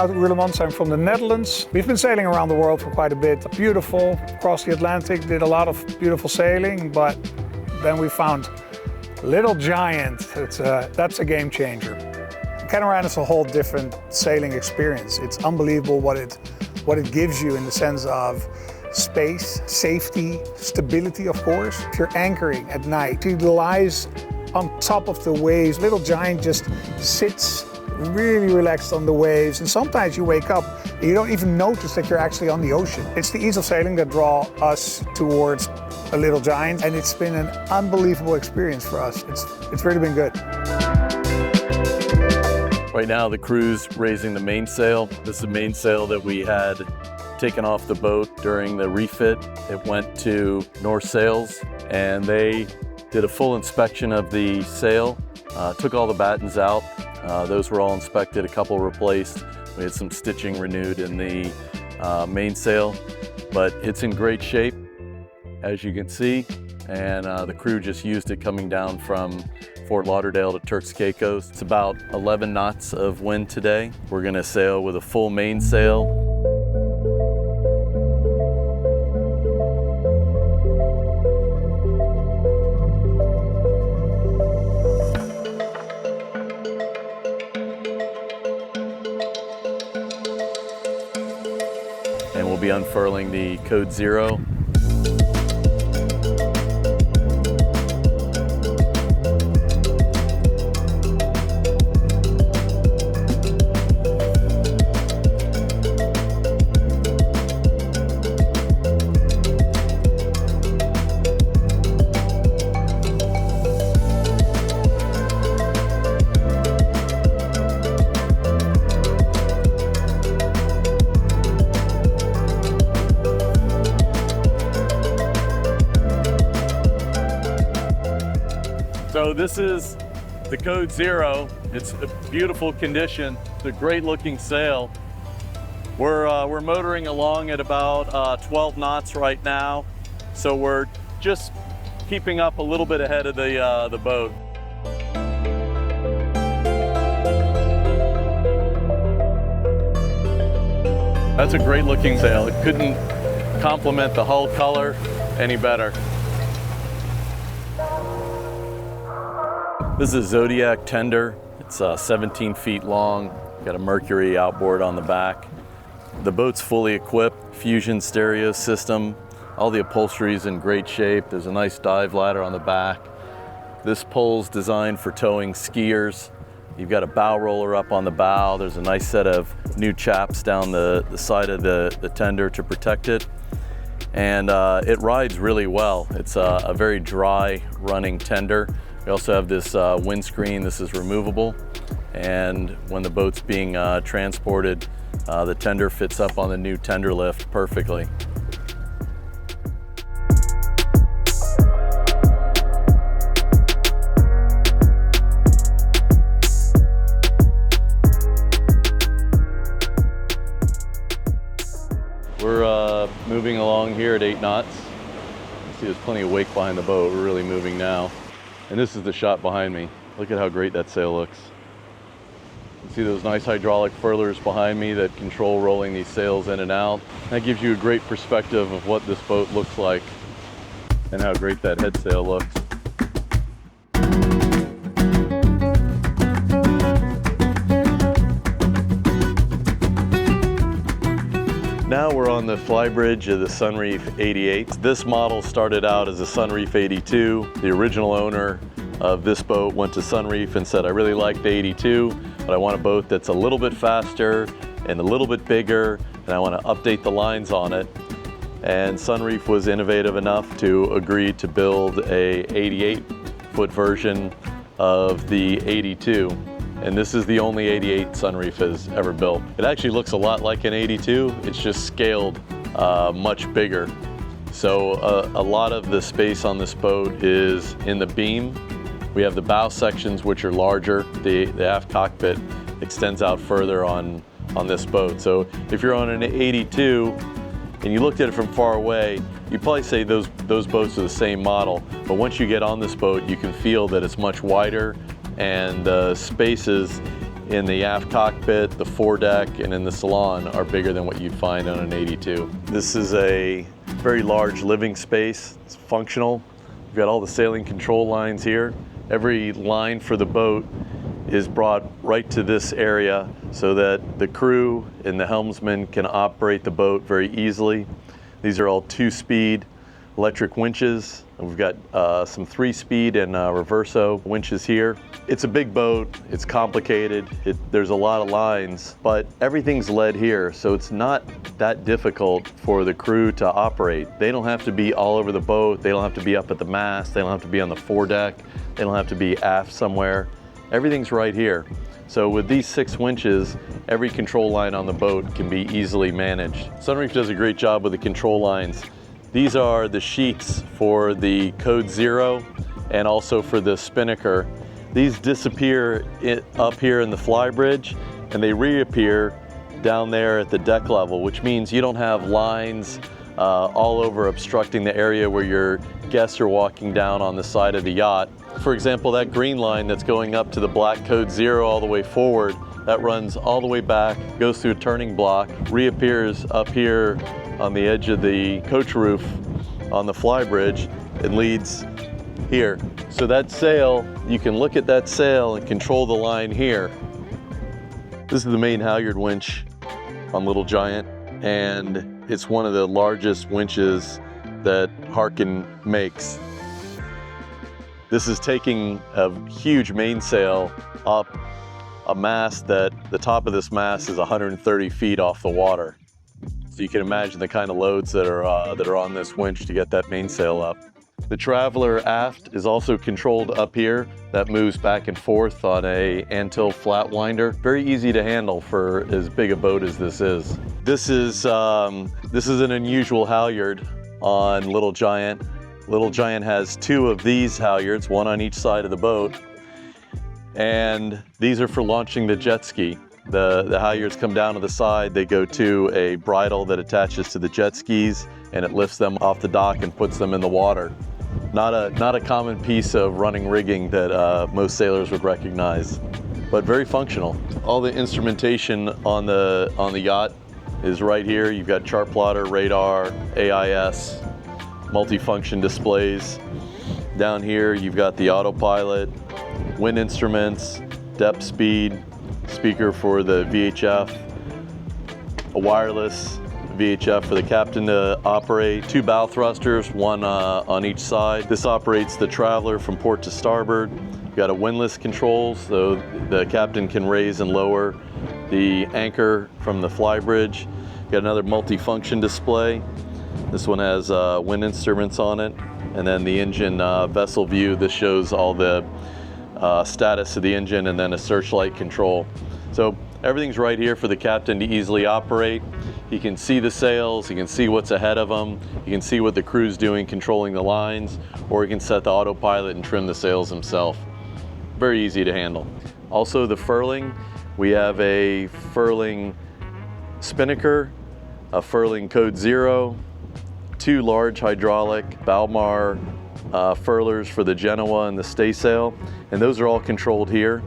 Oud Oerlemans. I'm from the Netherlands. We've been sailing around the world for quite a bit. Beautiful, across the Atlantic, did a lot of beautiful sailing, but then we found Little Giant. That's a game changer. Catamaran is a whole different sailing experience. It's unbelievable what it gives you in the sense of space, safety, stability, of course. If you're anchoring at night, it lies on top of the waves. Little Giant just sits really relaxed on the waves, and sometimes you wake up and you don't even notice that you're actually on the ocean. It's the ease of sailing that draw us towards a Little Giant, and it's been an unbelievable experience for us. It's really been good. Right now the crew's raising the mainsail. This is the mainsail that we had taken off the boat during the refit. It went to North Sails and they did a full inspection of the sail, took all the battens out. Those were all inspected, a couple replaced. We had some stitching renewed in the mainsail, but it's in great shape, as you can see. And the crew just used it coming down from Fort Lauderdale to Turks Caicos. It's about 11 knots of wind today. We're gonna sail with a full mainsail. And we'll be unfurling the Code Zero. So this is the Code Zero. It's a beautiful condition. It's a great looking sail. We're motoring along at about 12 knots right now. So we're just keeping up a little bit ahead of the boat. That's a great looking sail. It couldn't complement the hull color any better. This is a Zodiac tender. It's 17 feet long. Got a Mercury outboard on the back. The boat's fully equipped, fusion stereo system. All the upholstery is in great shape. There's a nice dive ladder on the back. This pole's designed for towing skiers. You've got a bow roller up on the bow. There's a nice set of new chaps down the side of the tender to protect it. And it rides really well. It's a very dry running tender. We also have this windscreen. This is removable, and when the boat's being transported, the tender fits up on the new tender lift perfectly. We're moving along here at 8 knots. You see there's plenty of wake behind the boat. We're really moving now. And this is the shot behind me. Look at how great that sail looks. You see those nice hydraulic furlers behind me that control rolling these sails in and out. That gives you a great perspective of what this boat looks like and how great that head sail looks. Now we're on the Flybridge of the Sunreef 88. This model started out as a Sunreef 82. The original owner of this boat went to Sunreef and said, I really like the 82, but I want a boat that's a little bit faster and a little bit bigger, and I want to update the lines on it. And Sunreef was innovative enough to agree to build a 88-foot version of the 82. And this is the only 88 Sunreef has ever built. It actually looks a lot like an 82, it's just scaled much bigger. So a lot of the space on this boat is in the beam. We have the bow sections which are larger. The aft cockpit extends out further on this boat. So if you're on an 82 and you looked at it from far away, you'd probably say those boats are the same model. But once you get on this boat, you can feel that it's much wider, and the spaces in the aft cockpit, the foredeck, and in the salon are bigger than what you'd find on an 82. This is a very large living space. It's functional. We've got all the sailing control lines here. Every line for the boat is brought right to this area so that the crew and the helmsman can operate the boat very easily. These are all 2-speed electric winches. We've got some 3-speed and reverso winches here. It's a big boat, it's complicated, there's a lot of lines, but everything's led here, so it's not that difficult for the crew to operate. They don't have to be all over the boat, they don't have to be up at the mast, they don't have to be on the foredeck, they don't have to be aft somewhere. Everything's right here. So with these 6 winches, every control line on the boat can be easily managed. Sunreef does a great job with the control lines. These are the sheets for the code 0 and also for the spinnaker. These disappear up here in the Flybridge and they reappear down there at the deck level, which means you don't have lines all over obstructing the area where your guests are walking down on the side of the yacht. For example, that green line that's going up to the black code 0 all the way forward, that runs all the way back, goes through a turning block, reappears up here on the edge of the coach roof on the Flybridge and leads here. So that sail, you can look at that sail and control the line here. This is the main halyard winch on Little Giant, and it's one of the largest winches that Harkin makes. This is taking a huge mainsail up a mast that the top of this mast is 130 feet off the water. So you can imagine the kind of loads that are on this winch to get that mainsail up. The Traveler aft is also controlled up here. That moves back and forth on a Antil flat winder. Very easy to handle for as big a boat as this is. This is an unusual halyard on Little Giant. Little Giant has 2 of these halyards, one on each side of the boat. And these are for launching the jet ski. The halyards come down to the side, they go to a bridle that attaches to the jet skis and it lifts them off the dock and puts them in the water. Not a common piece of running rigging that most sailors would recognize, but very functional. All the instrumentation on the yacht is right here. You've got chart plotter, radar, AIS, multifunction displays. Down here you've got the autopilot, wind instruments, depth, speed, speaker for the VHF, a wireless VHF for the captain to operate, 2 bow thrusters, one on each side. This operates the Traveler from port to starboard. You've got a windlass control, so the captain can raise and lower the anchor from the Flybridge. You've got another multifunction display. This one has wind instruments on it, and then the engine vessel view. This shows all the status of the engine and then a searchlight control. So everything's right here for the captain to easily operate. He can see the sails, he can see what's ahead of him, he can see what the crew's doing controlling the lines, or he can set the autopilot and trim the sails himself. Very easy to handle. Also the furling, we have a furling spinnaker, a furling code 0, 2 large hydraulic Balmar furlers for the Genoa and the staysail, and those are all controlled here.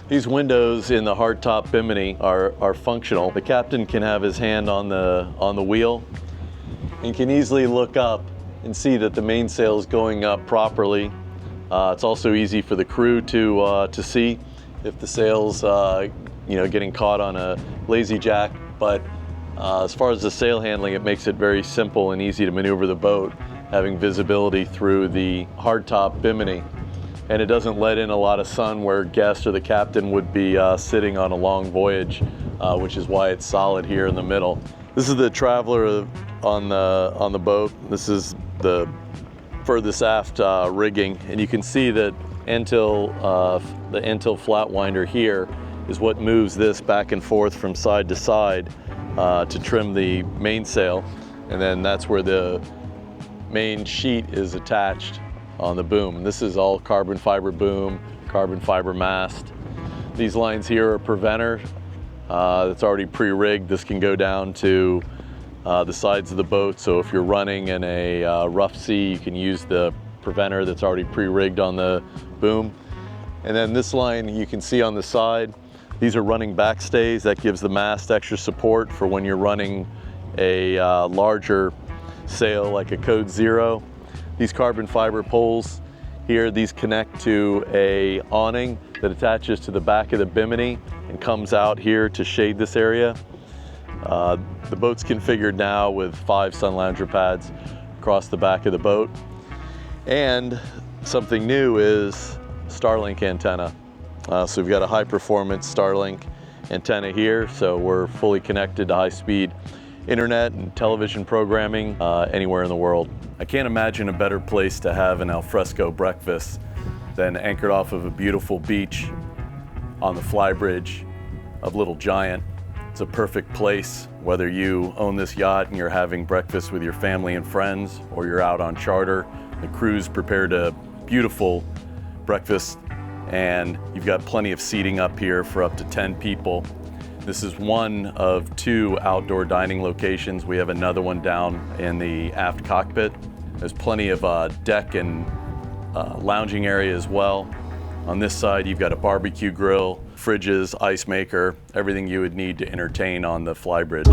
These windows in the hardtop bimini are functional. The captain can have his hand on the wheel and can easily look up and see that the mainsail is going up properly. It's also easy for the crew to see if the sail's getting caught on a lazy jack. But as far as the sail handling, it makes it very simple and easy to maneuver the boat, having visibility through the hardtop bimini. And it doesn't let in a lot of sun where guests or the captain would be sitting on a long voyage, which is why it's solid here in the middle. This is the Traveler on the boat. This is the furthest aft rigging, and you can see that the Antil flat winder here is what moves this back and forth from side to side to trim the mainsail, and then that's where the main sheet is attached on the boom. This is all carbon fiber boom, carbon fiber mast. These lines here are preventer that's already pre-rigged. This can go down to the sides of the boat, so if you're running in a rough sea, you can use the preventer that's already pre-rigged on the boom. And then this line you can see on the side, These are running backstays. That gives the mast extra support for when you're running a larger sail like a Code Zero. These carbon fiber poles here, these connect to a awning that attaches to the back of the bimini and comes out here to shade this area. The boat's configured now with 5 sun lounger pads across the back of the boat. And something new is Starlink antenna. So we've got a high performance Starlink antenna here, so we're fully connected to high-speed internet and television programming anywhere in the world. I can't imagine a better place to have an al fresco breakfast than anchored off of a beautiful beach on the Flybridge of Little Giant. It's a perfect place, whether you own this yacht and you're having breakfast with your family and friends, or you're out on charter. The crew's prepared a beautiful breakfast, and you've got plenty of seating up here for up to 10 people. This is one of 2 outdoor dining locations. We have another one down in the aft cockpit. There's plenty of deck and lounging area as well. On this side, you've got a barbecue grill, fridges, ice maker, everything you would need to entertain on the Flybridge.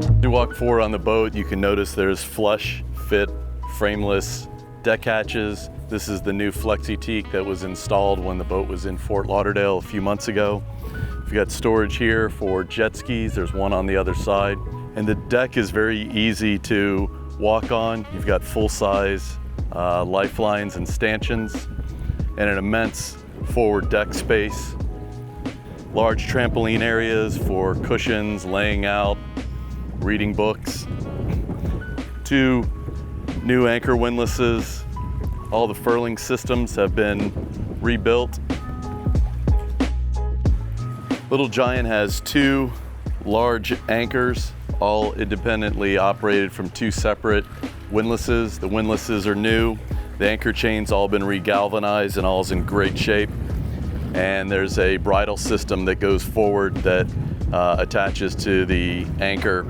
As you walk forward on the boat, you can notice there's flush fit, frameless deck hatches. This is the new Flexi-Teak that was installed when the boat was in Fort Lauderdale a few months ago. We've got storage here for jet skis. There's one on the other side. And the deck is very easy to walk on. You've got full-size lifelines and stanchions and an immense forward deck space. Large trampoline areas for cushions, laying out, reading books. 2 new anchor windlasses. All the furling systems have been rebuilt. Little Giant has 2 large anchors, all independently operated from 2 separate windlasses. The windlasses are new. The anchor chain's all been re-galvanized and all's in great shape. And there's a bridle system that goes forward that attaches to the anchor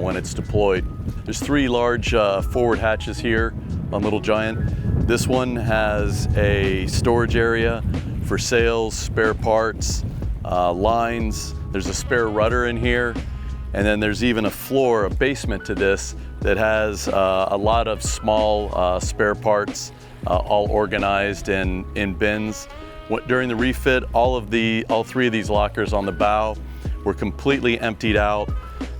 when it's deployed. There's 3 large forward hatches here on Little Giant. This one has a storage area for sails, spare parts, lines. There's a spare rudder in here. And then there's even a floor, a basement to this, that has a lot of small spare parts, all organized in bins. During the refit, all 3 of these lockers on the bow were completely emptied out,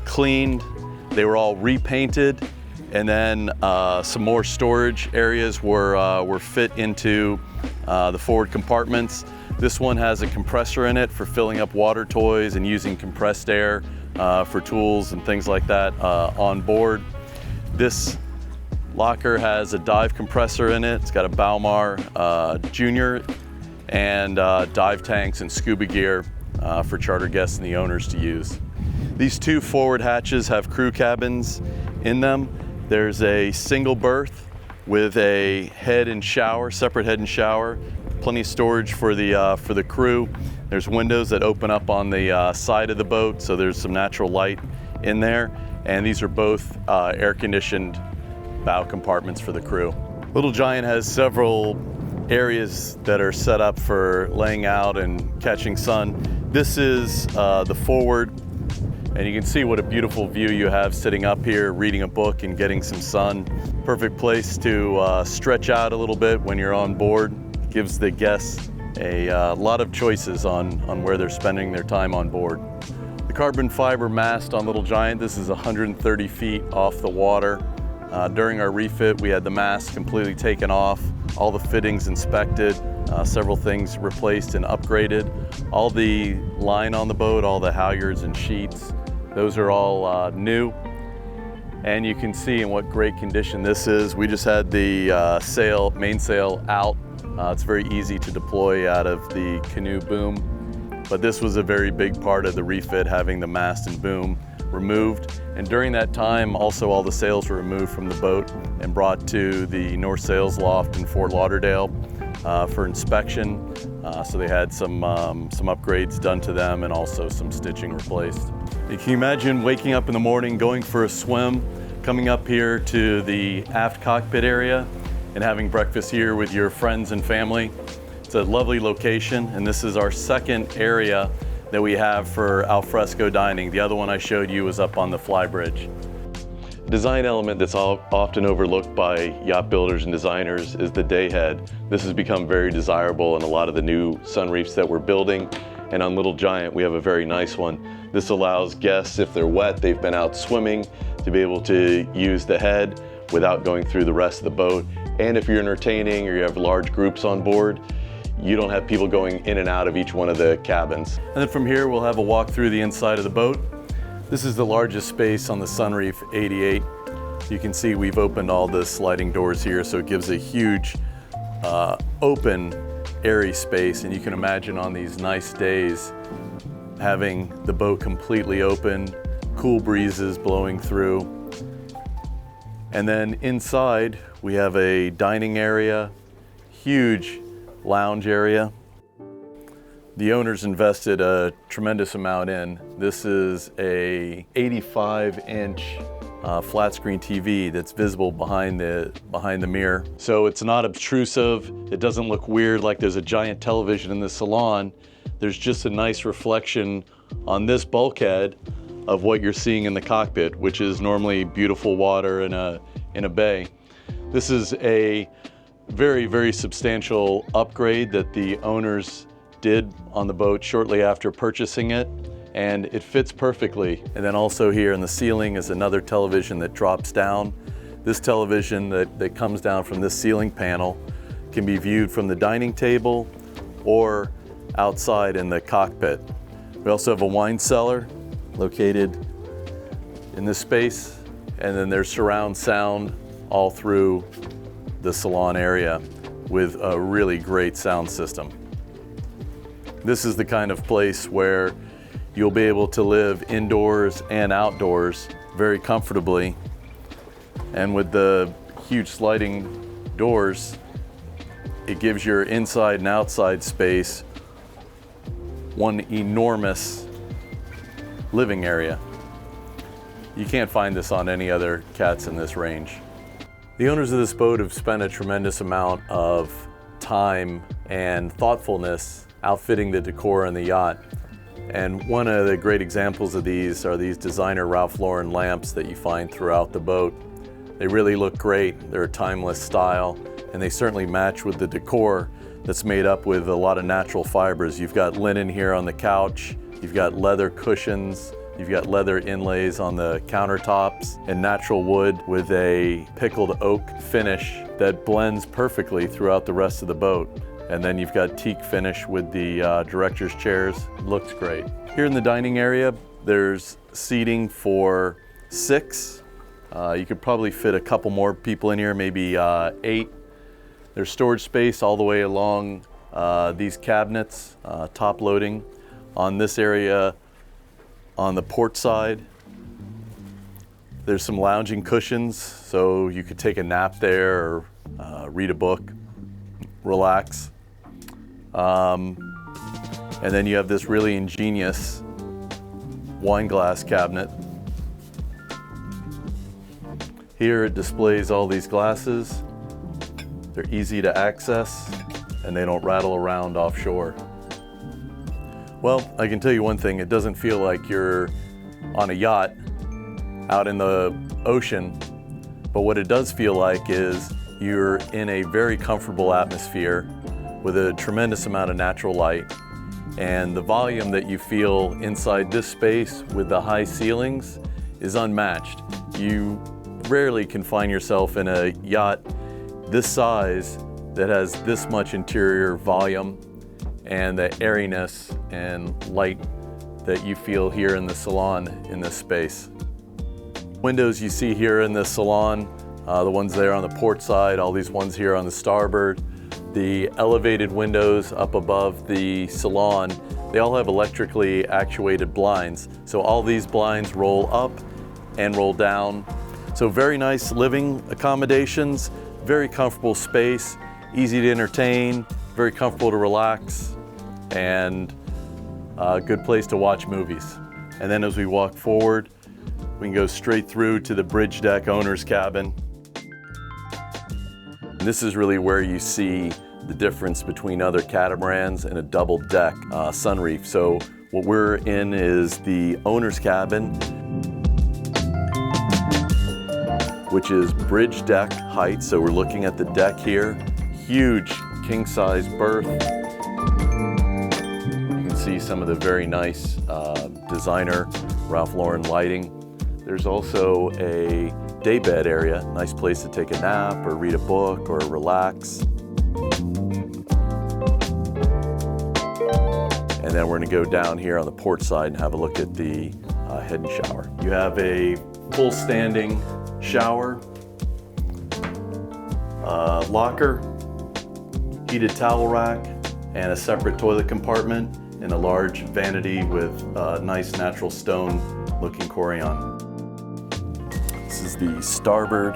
cleaned. They were all repainted, and then some more storage areas were fit into the forward compartments. This one has a compressor in it for filling up water toys and using compressed air for tools and things like that on board. This locker has a dive compressor in it. It's got a Baumar Junior and dive tanks and scuba gear for charter guests and the owners to use. These 2 forward hatches have crew cabins in them. There's a single berth with a head and shower, separate head and shower. Plenty of storage for the crew. There's windows that open up on the side of the boat, so there's some natural light in there. And these are both air-conditioned bow compartments for the crew. Little Giant has several areas that are set up for laying out and catching sun. This is the forward, and you can see what a beautiful view you have sitting up here, reading a book and getting some sun. Perfect place to stretch out a little bit when you're on board. Gives the guests a lot of choices on where they're spending their time on board. The carbon fiber mast on Little Giant, this is 130 feet off the water. During our refit, we had the mast completely taken off, all the fittings inspected, several things replaced and upgraded. All the line on the boat, all the halyards and sheets, those are all new. And you can see in what great condition this is. We just had the mainsail out. It's very easy to deploy out of the canoe boom. But this was a very big part of the refit, having the mast and boom removed. And during that time, also all the sails were removed from the boat and brought to the North Sails Loft in Fort Lauderdale for inspection. So they had some upgrades done to them and also some stitching replaced. You can imagine waking up in the morning, going for a swim, coming up here to the aft cockpit area and having breakfast here with your friends and family. It's a lovely location, and this is our second area that we have for al fresco dining. The other one I showed you was up on the Flybridge. Design element that's often overlooked by yacht builders and designers is the day head. This has become very desirable in a lot of the new Sunreefs that we're building, and on Little Giant we have a very nice one. This allows guests, if they're wet, they've been out swimming, to be able to use the head without going through the rest of the boat. And if you're entertaining or you have large groups on board, you don't have people going in and out of each one of the cabins. And then from here we'll have a walk through the inside of the boat. This is the largest space on the Sunreef 88. You can see we've opened all the sliding doors here, so it gives a huge open, airy space, and you can imagine on these nice days having the boat completely open, cool breezes blowing through. And then inside we have a dining area, huge lounge area. The owners invested a tremendous amount in. This is a 85-inch flat screen TV that's visible behind the mirror. So it's not obtrusive, it doesn't look weird like there's a giant television in the salon. There's just a nice reflection on this bulkhead of what you're seeing in the cockpit, which is normally beautiful water in a bay. This is a very, very substantial upgrade that the owners did on the boat shortly after purchasing it, and it fits perfectly. And then also here in the ceiling is another television that drops down. This television that comes down from this ceiling panel can be viewed from the dining table or outside in the cockpit. We also have a wine cellar located in this space, and then there's surround sound all through the salon area with a really great sound system. This is the kind of place where you'll be able to live indoors and outdoors very comfortably. And with the huge sliding doors, it gives your inside and outside space one enormous living area. You can't find this on any other cats in this range. The owners of this boat have spent a tremendous amount of time and thoughtfulness outfitting the decor on the yacht. And one of the great examples of these are these designer Ralph Lauren lamps that you find throughout the boat. They really look great, they're a timeless style, and they certainly match with the decor that's made up with a lot of natural fibers. You've got linen here on the couch, you've got leather cushions, you've got leather inlays on the countertops, and natural wood with a pickled oak finish that blends perfectly throughout the rest of the boat. And then you've got teak finish with the director's chairs. Looks great. Here in the dining area, there's seating for 6. You could probably fit a couple more people in here, maybe 8. There's storage space all the way along these cabinets, top loading. On this area, on the port side, there's some lounging cushions, so you could take a nap there or read a book, relax. And then you have this really ingenious wine glass cabinet. Here it displays all these glasses. They're easy to access and they don't rattle around offshore. Well, I can tell you one thing, it doesn't feel like you're on a yacht out in the ocean, but what it does feel like is you're in a very comfortable atmosphere with a tremendous amount of natural light, and the volume that you feel inside this space with the high ceilings is unmatched. You rarely can find yourself in a yacht this size that has this much interior volume and the airiness and light that you feel here in the salon in this space. Windows you see here in the salon, the ones there on the port side, all these ones here on the starboard, the elevated windows up above the salon, they all have electrically actuated blinds. So all these blinds roll up and roll down. So very nice living accommodations, very comfortable space, easy to entertain, very comfortable to relax, and a good place to watch movies. And then as we walk forward, we can go straight through to the bridge deck owner's cabin. And this is really where you see the difference between other catamarans and a double deck Sunreef. So what we're in is the owner's cabin, which is bridge deck height. So we're looking at the deck here. Huge king size berth. You can see some of the very nice designer Ralph Lauren lighting. There's also a daybed area, nice place to take a nap or read a book or relax. And then we're gonna go down here on the port side and have a look at the head and shower. You have a full standing shower, locker, heated towel rack, and a separate toilet compartment, and a large vanity with nice natural stone looking Corian. This is the starboard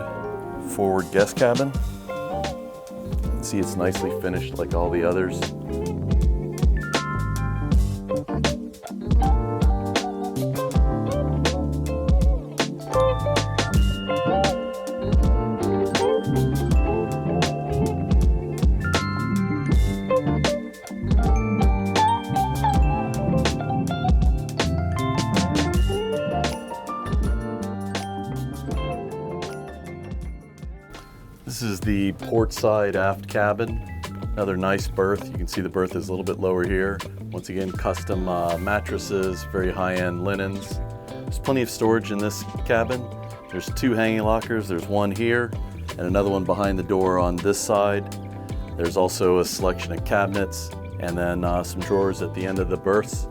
forward guest cabin. You can see it's nicely finished like all the others. This is the port side aft cabin. Another nice berth. You can see the berth is a little bit lower here. Once again, custom mattresses, very high-end linens. There's plenty of storage in this cabin. There's 2 hanging lockers. There's one here and another one behind the door on this side. There's also a selection of cabinets and then some drawers at the end of the berths.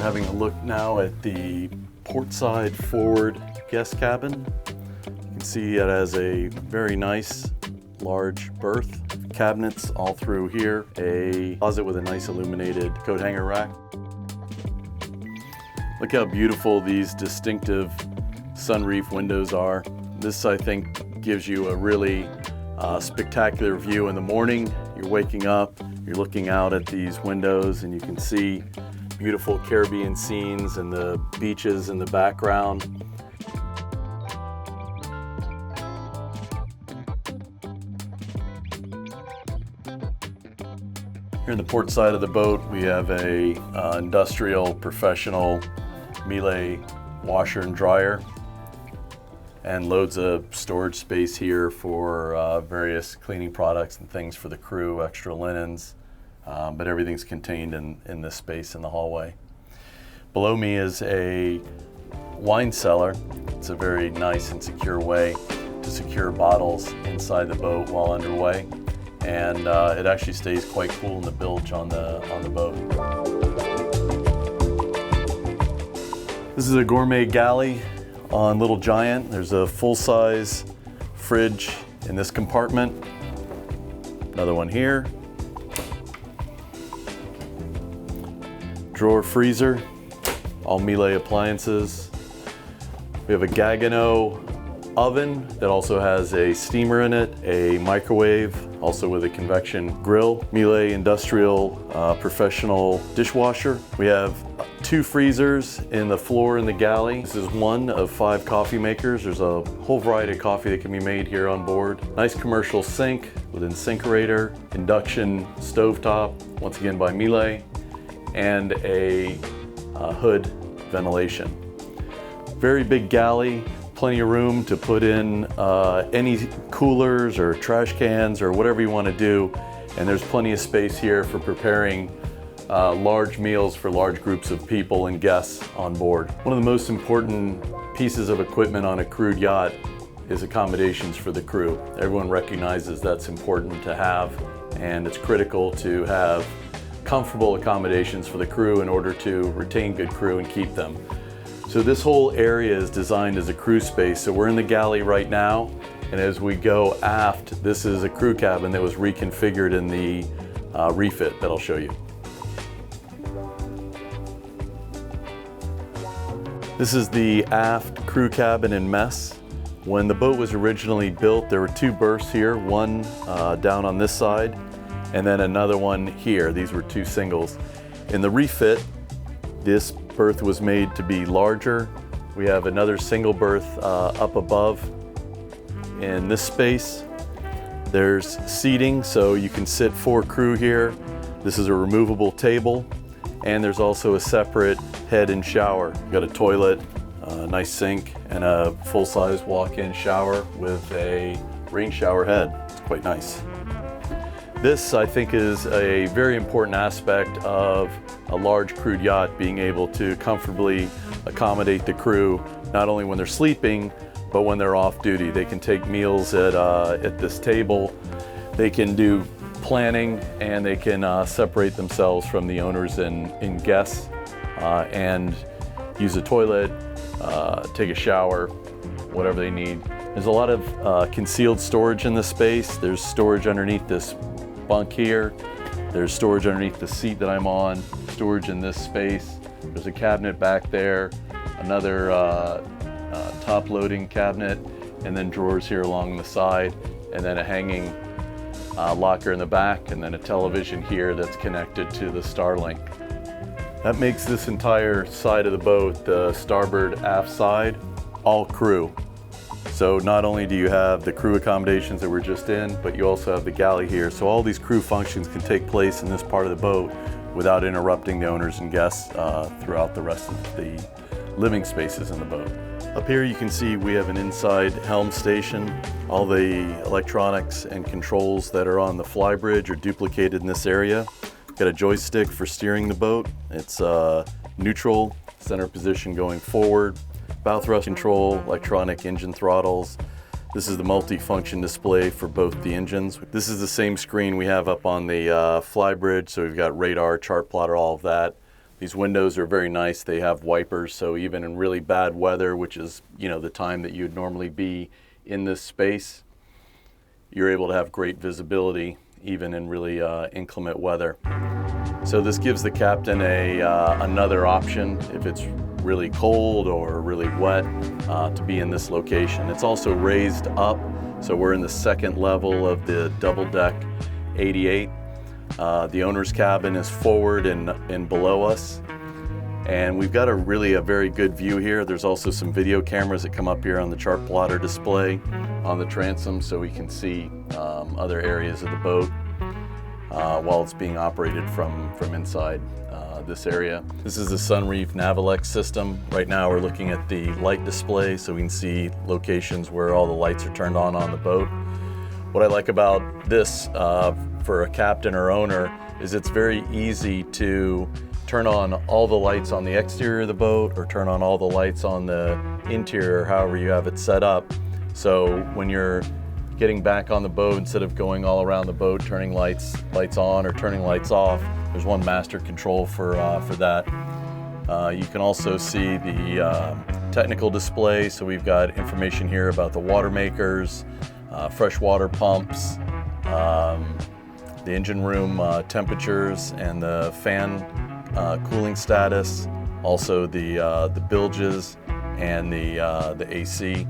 Having a look now at the port side forward guest cabin. You can see it has a very nice large berth, cabinets all through here, a closet with a nice illuminated coat hanger rack. Look how beautiful these distinctive Sunreef windows are. This, I think, gives you a really spectacular view in the morning. You're waking up, you're looking out at these windows and you can see beautiful Caribbean scenes and the beaches in the background. Here in the port side of the boat, we have a industrial professional Miele washer and dryer, and loads of storage space here for various cleaning products and things for the crew, extra linens. But everything's contained in this space in the hallway. Below me is a wine cellar. It's a very nice and secure way to secure bottles inside the boat while underway. And it actually stays quite cool in the bilge on the boat. This is a Gourmet galley on Little Giant. There's a full-size fridge in this compartment. Another one here. Drawer freezer, all Miele appliances. We have a Gaggenau oven that also has a steamer in it, a microwave, also with a convection grill, Miele industrial professional dishwasher. We have 2 freezers in the floor in the galley. This is one of 5 coffee makers. There's a whole variety of coffee that can be made here on board. Nice commercial sink with incinerator, induction stovetop, once again by Miele, and a hood ventilation. Very big galley, plenty of room to put in any coolers or trash cans or whatever you want to do, and there's plenty of space here for preparing large meals for large groups of people and guests on board. One of the most important pieces of equipment on a crewed yacht is accommodations for the crew. Everyone recognizes that's important to have, and it's critical to have comfortable accommodations for the crew in order to retain good crew and keep them. So this whole area is designed as a crew space. So we're in the galley right now, And as we go aft, this is a crew cabin that was reconfigured in the refit that I'll show you. This is the aft crew cabin and mess. When the boat was originally built, there were two berths here, one down on this side, and then another one here. These were two singles. In the refit, this berth was made to be larger. We have another single berth up above. In this space, there's seating, so you can sit 4 crew here. This is a removable table, and there's also a separate head and shower. You've got a toilet, a nice sink, and a full-size walk-in shower with a rain shower head. It's quite nice. This, I think, is a very important aspect of a large crewed yacht, being able to comfortably accommodate the crew, not only when they're sleeping, but when they're off duty. They can take meals at this table, they can do planning, and they can separate themselves from the owners and guests, and use a toilet, take a shower, whatever they need. There's a lot of concealed storage in this space. There's storage underneath this bunk here. There's storage underneath the seat that I'm on, storage in this space. There's a cabinet back there, another top loading cabinet, and then drawers here along the side, and then a hanging locker in the back, and then a television here that's connected to the Starlink. That makes this entire side of the boat, the starboard aft side, all crew. So not only do you have the crew accommodations that we're just in, but you also have the galley here. So all these crew functions can take place in this part of the boat without interrupting the owners and guests throughout the rest of the living spaces in the boat. Up here you can see we have an inside helm station. All the electronics and controls that are on the Flybridge are duplicated in this area. Got a joystick for steering the boat. It's neutral, center position going forward. Bow thrust control, electronic engine throttles. This is the multi-function display for both the engines. This is the same screen we have up on the Flybridge, so we've got radar, chart plotter, all of that. These windows are very nice. They have wipers, so even in really bad weather, which is, you know, the time that you'd normally be in this space, you're able to have great visibility even in really inclement weather. So this gives the captain another option if it's really cold or really wet to be in this location. It's also raised up, so we're in the second level of the double deck 88. The owner's cabin is forward and below us, and we've got a very good view here. There's also some video cameras that come up here on the chart plotter display on the transom, so we can see other areas of the boat while it's being operated from inside this area. This is the Sunreef Navilex system. Right now we're looking at the light display, so we can see locations where all the lights are turned on the boat. What I like about this for a captain or owner is it's very easy to turn on all the lights on the exterior of the boat or turn on all the lights on the interior, however you have it set up. So when you're getting back on the boat, instead of going all around the boat, turning lights on or turning lights off, there's one master control for that. You can also see the technical display. So we've got information here about the water makers, freshwater pumps, the engine room temperatures and the fan cooling status, also the bilges and the AC.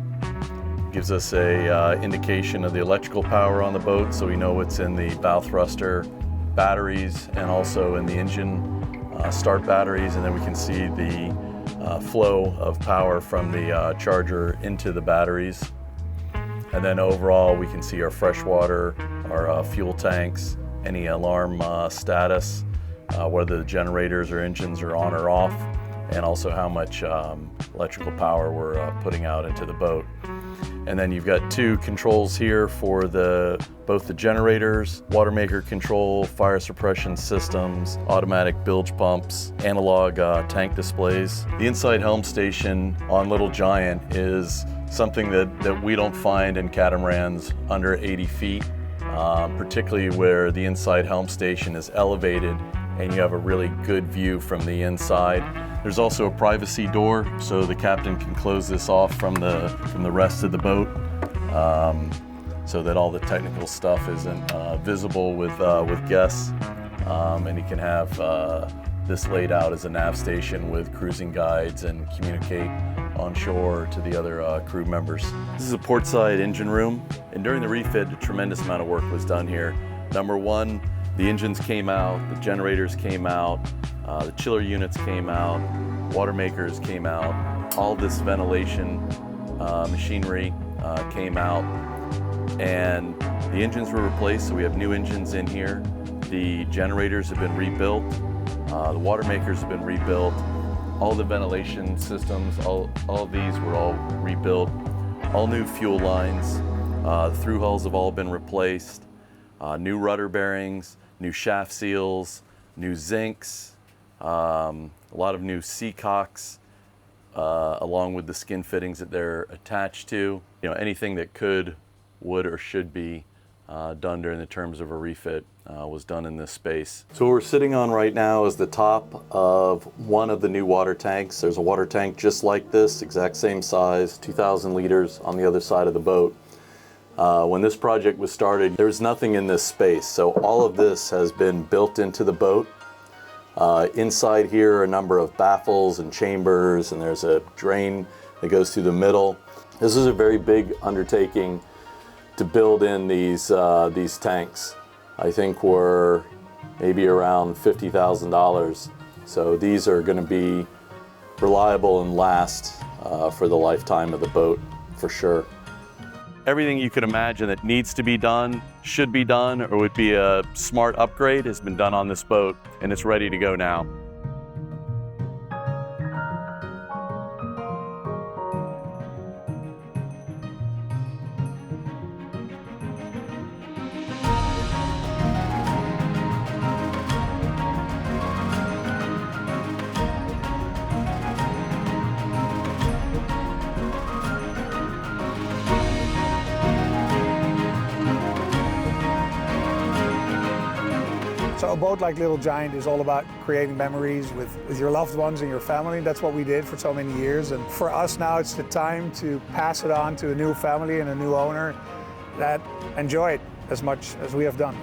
Gives us a indication of the electrical power on the boat, so we know what's in the bow thruster batteries and also in the engine start batteries, and then we can see the flow of power from the charger into the batteries. And then overall we can see our freshwater, our fuel tanks, any alarm status, whether the generators or engines are on or off, and also how much electrical power we're putting out into the boat. And then you've got two controls here for both the generators, water maker control, fire suppression systems, automatic bilge pumps, analog tank displays. The inside helm station on Little Giant is something that we don't find in catamarans under 80 feet, particularly where the inside helm station is elevated and you have a really good view from the inside. There's also a privacy door, so the captain can close this off from the rest of the boat. so that all the technical stuff isn't visible with guests. And you can have this laid out as a nav station with cruising guides and communicate on shore to the other crew members. This is a portside engine room, and during the refit, a tremendous amount of work was done here. Number one, the engines came out, the generators came out, the chiller units came out, water makers came out, all this ventilation machinery came out, and the engines were replaced, so we have new engines in here. The generators have been rebuilt, the water makers have been rebuilt, all the ventilation systems, all of these were all rebuilt, all new fuel lines, the through hulls have all been replaced, new rudder bearings, new shaft seals, new zincs, a lot of new seacocks, along with the skin fittings that they're attached to. You know, anything that could, would, or should be done during the terms of a refit was done in this space. So what we're sitting on right now is the top of one of the new water tanks. There's a water tank just like this, exact same size, 2,000 liters on the other side of the boat. When this project was started, there was nothing in this space, so all of this has been built into the boat. Inside here are a number of baffles and chambers, and there's a drain that goes through the middle. This is a very big undertaking to build in these tanks. I think we're maybe around $50,000. So these are going to be reliable and last for the lifetime of the boat, for sure. Everything you could imagine that needs to be done, should be done, or would be a smart upgrade has been done on this boat, and it's ready to go now. So a boat like Little Giant is all about creating memories with your loved ones and your family. That's what we did for so many years. And for us now, it's the time to pass it on to a new family and a new owner that enjoy it as much as we have done.